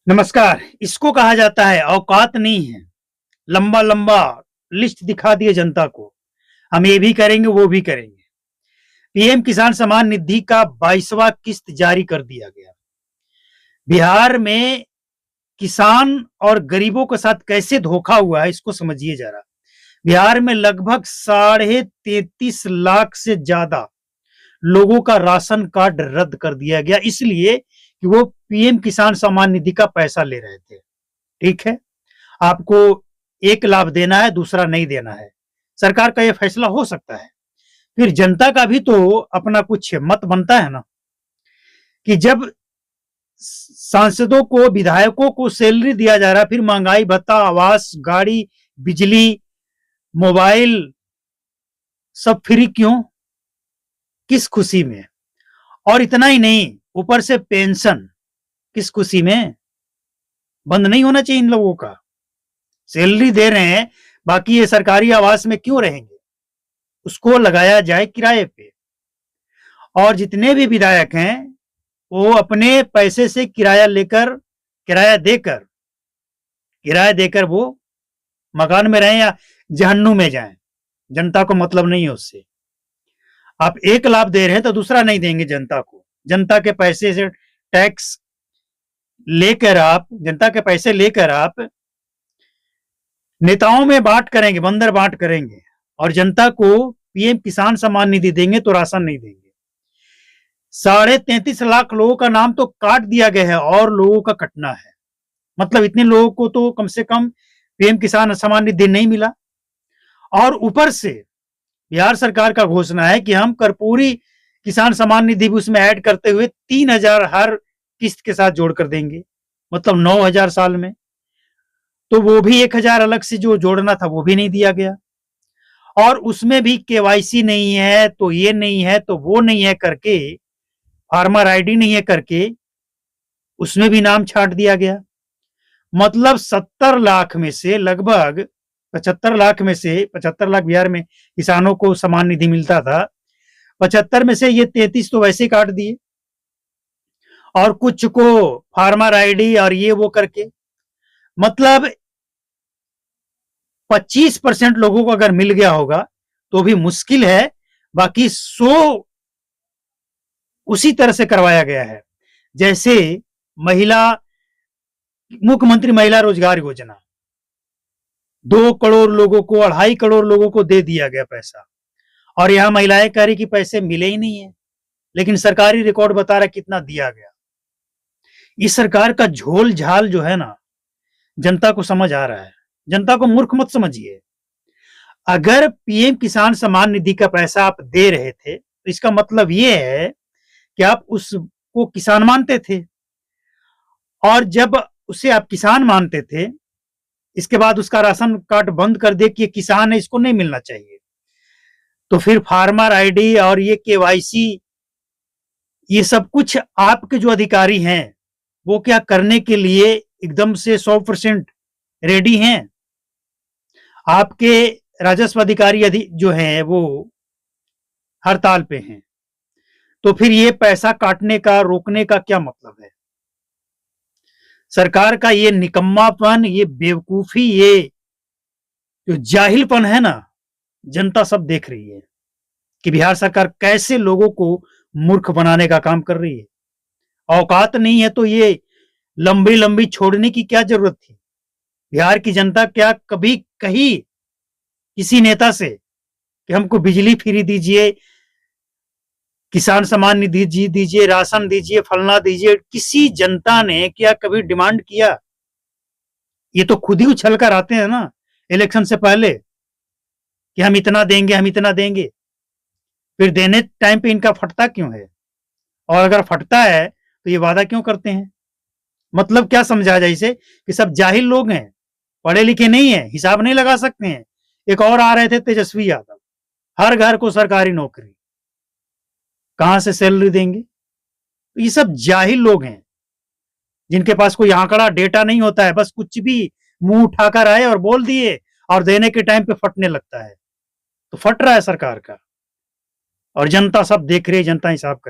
नमस्कार। इसको कहा जाता है औकात नहीं है। लंबा लंबा लिस्ट दिखा दिए जनता को, हम ये भी करेंगे वो भी करेंगे। पीएम किसान सम्मान निधि का 22वां किस्त जारी कर दिया गया। बिहार में किसान और गरीबों के साथ कैसे धोखा हुआ है इसको समझिए जरा। बिहार में लगभग 33.5 लाख से ज्यादा लोगों का राशन कार्ड रद्द कर दिया गया, इसलिए कि वो पीएम किसान सम्मान निधि का पैसा ले रहे थे। ठीक है, आपको एक लाभ देना है, दूसरा नहीं देना है। सरकार का यह फैसला हो सकता है। फिर जनता का भी तो अपना कुछ मत बनता है ना, कि जब सांसदों को, विधायकों को सैलरी दिया जा रहा है, फिर महंगाई भत्ता, आवास, गाड़ी, बिजली, मोबाइल सब फ्री क्यों? किस खुशी में? और इतना ही नहीं, ऊपर से पेंशन किस खुशी में? बंद नहीं होना चाहिए इन लोगों का। सैलरी दे रहे हैं, बाकी ये सरकारी आवास में क्यों रहेंगे? उसको लगाया जाए किराए पे। और जितने भी विधायक हैं वो अपने पैसे से किराया देकर वो मकान में रहें या जहन्नुम में जाएं, जनता को मतलब नहीं है उससे। आप एक लाभ दे रहे हैं तो दूसरा नहीं देंगे जनता को। जनता के पैसे से टैक्स लेकर आप, जनता के पैसे लेकर आप नेताओं में बांट करेंगे, बंदर बांट करेंगे, और जनता को पीएम किसान सम्मान निधि देंगे तो राशन नहीं देंगे। 33.5 लाख लोगों का नाम तो काट दिया गया है और लोगों का कटना है। मतलब इतने लोगों को तो कम से कम पीएम किसान सम्मान निधि नहीं मिला। और ऊपर से बिहार सरकार का घोषणा है कि हम कर्पूरी किसान सम्मान निधि भी उसमें ऐड करते हुए 3,000 हर किस्त के साथ जोड़कर देंगे, मतलब 9,000 साल में। तो वो भी 1,000 अलग से जो जोड़ना था वो भी नहीं दिया गया। और उसमें भी केवाईसी नहीं है तो ये नहीं है तो वो नहीं है करके, फार्मर आईडी नहीं है करके उसमें भी नाम छाट दिया गया। मतलब 70 लाख में से लगभग 75 लाख में से 75 लाख बिहार में किसानों को सम्मान निधि मिलता था, 75 में से ये 33 तो वैसे काट दिए, और कुछ को फार्मर आईडी और ये वो करके, मतलब 25% लोगों को अगर मिल गया होगा तो भी मुश्किल है। बाकी 100 उसी तरह से करवाया गया है जैसे महिला, मुख्यमंत्री महिला रोजगार योजना 2 करोड़ लोगों को, 2.5 करोड़ लोगों को दे दिया गया पैसा, और यहां महिलाएं कह रही कि पैसे मिले ही नहीं है, लेकिन सरकारी रिकॉर्ड बता रहा कितना दिया गया। इस सरकार का झोल झाल जो है ना, जनता को समझ आ रहा है। जनता को मूर्ख मत समझिए। अगर पीएम किसान सम्मान निधि का पैसा आप दे रहे थे तो इसका मतलब ये है कि आप उसको किसान मानते थे, और जब उसे आप किसान मानते थे, इसके बाद उसका राशन कार्ड बंद कर दे कि ये किसान है, इसको नहीं मिलना चाहिए, तो फिर फार्मर आईडी और ये केवाईसी, ये सब कुछ आपके जो अधिकारी हैं वो क्या करने के लिए एकदम से 100% रेडी हैं? आपके राजस्व अधिकारी जो हैं वो हड़ताल पे हैं, तो फिर ये पैसा काटने का, रोकने का क्या मतलब है? सरकार का ये निकम्मापन, ये बेवकूफी, ये जो जाहिलपन है ना, जनता सब देख रही है कि बिहार सरकार कैसे लोगों को मूर्ख बनाने का काम कर रही है। औकात नहीं है तो ये लंबी लंबी छोड़ने की क्या जरूरत थी? बिहार की जनता क्या कभी कही किसी नेता से कि हमको बिजली फ्री दीजिए, किसान सम्मान निधि दीजिए, राशन दीजिए, फलना दीजिए? किसी जनता ने क्या कभी डिमांड किया? ये तो खुद ही उछल कर आते हैं ना इलेक्शन से पहले कि हम इतना देंगे, हम इतना देंगे। फिर देने टाइम पे इनका फटता क्यों है? और अगर फटता है तो ये वादा क्यों करते हैं? मतलब क्या समझा जाए इसे कि सब जाहिल लोग हैं, पढ़े लिखे नहीं है, हिसाब नहीं लगा सकते हैं। एक और आ रहे थे तेजस्वी यादव, हर घर को सरकारी नौकरी, कहां से सैलरी देंगे? तो ये सब जाहिल लोग हैं जिनके पास कोई आंकड़ा, डेटा नहीं होता है, बस कुछ भी मुंह उठाकर आए और बोल दिए, और देने के टाइम पे फटने लगता है। तो फट रहा है सरकार का, और जनता सब देख रही है, जनता हिसाब करे।